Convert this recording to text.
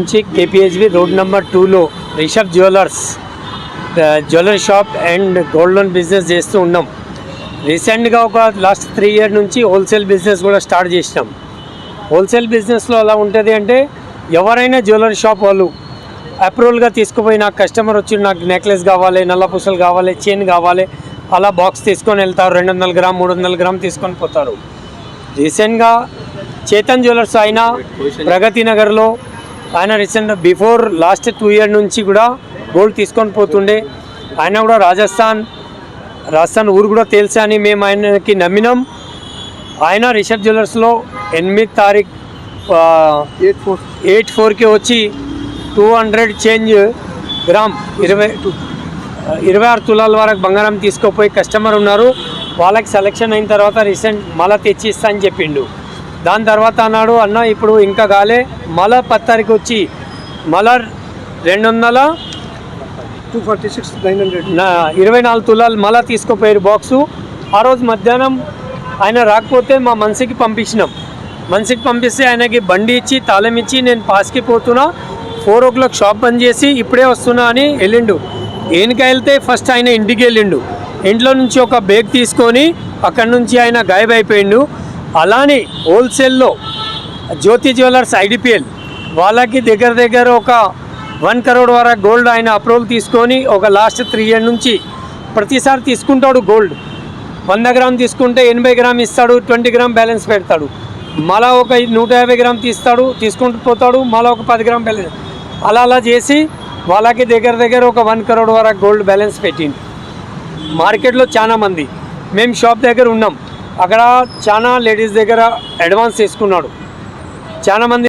నుంచి KPHB road number 2లో Rishab jewellery shop and gold loan business చేస్తూ ఉన్నాం. రీసెంట్గా ఒక లాస్ట్ 3 years నుంచి హోల్సేల్ బిజినెస్ కూడా స్టార్ట్ చేసినాం. హోల్సేల్ బిజినెస్లో అలా ఉంటుంది అంటే ఎవరైనా జ్యువెలరీ షాప్ వాళ్ళు అప్రూవల్గా తీసుకుపోయి నాకు కస్టమర్ వచ్చి నాకు నెక్లెస్ కావాలి, నల్ల పూసలు కావాలి, చైన్ కావాలి, అలా బాక్స్ తీసుకొని వెళ్తారు. 200 గ్రామ్ 300 గ్రామ్ తీసుకొని పోతారు. రీసెంట్గా చేతన్ జ్యువెలర్స్ అయినా ప్రగతి నగర్లో ఆయన రీసెంట్ బిఫోర్ లాస్ట్ 2 years నుంచి కూడా గోల్డ్ తీసుకొని పోతుండే. ఆయన కూడా రాజస్థాన్ ఊరు కూడా తెలుసా అని మేము ఆయనకి నమ్మినాం. ఆయన రిషబ్ జ్యువెలర్స్లో 8 తారీఖు 8/4కి వచ్చి 200 చేంజ్ గ్రామ్ 26 తులాల వరకు బంగారం తీసుకుపోయి కస్టమర్ ఉన్నారు. వాళ్ళకి సెలెక్షన్ అయిన తర్వాత రీసెంట్ మళ్ళీ తెచ్చి ఇస్తా అని చెప్పిండు. దాని తర్వాత అన్నాడు అన్న ఇప్పుడు ఇంకా కాలే, మళ్ళీ 10 తారీఖు వచ్చి మళ్ళీ 24 తులాలు మళ్ళీ తీసుకుపోయారు బాక్సు. ఆ రోజు మధ్యాహ్నం ఆయన రాకపోతే మా మనిషికి పంపించినాం. మనిషికి పంపిస్తే ఆయనకి బండి ఇచ్చి తాళం ఇచ్చి నేను పాస్కి పోతున్నా, 4 o'clock షాప్ బంద్ చేసి ఇప్పుడే వస్తున్నా అని వెళ్ళిండు. ఏనుక వెళ్తే ఫస్ట్ ఆయన ఇంటికి వెళ్ళిండు. ఇంట్లో నుంచి ఒక బ్యాగ్ తీసుకొని అక్కడి నుంచి ఆయన గాయబ్ అయిపోయిండు. అలానే హోల్సేల్లో జ్యోతి జ్యువెలర్స్ IDPL వాళ్ళకి దగ్గర ఒక 1 crore వరకు గోల్డ్ ఆయన అప్రూవల్ తీసుకొని ఒక లాస్ట్ 3 years నుంచి ప్రతిసారి తీసుకుంటాడు. గోల్డ్ 100 గ్రామ్ తీసుకుంటే 80 గ్రామ్ ఇస్తాడు, 20 గ్రామ్ బ్యాలెన్స్ పెడతాడు. మళ్ళా ఒక 150 గ్రామ్ తీసుకుంటూ పోతాడు, మళ్ళీ ఒక 10 గ్రామ్ బ్యాలెన్స్ అలా చేసి వాళ్ళకి దగ్గర ఒక 1 crore వరకు గోల్డ్ బ్యాలెన్స్ పెట్టింది. మార్కెట్లో చాలా మంది, మేము షాప్ దగ్గర ఉన్నాం, అక్కడ చాలా లేడీస్ దగ్గర అడ్వాన్స్ తీసుకున్నాడు. చాలా మంది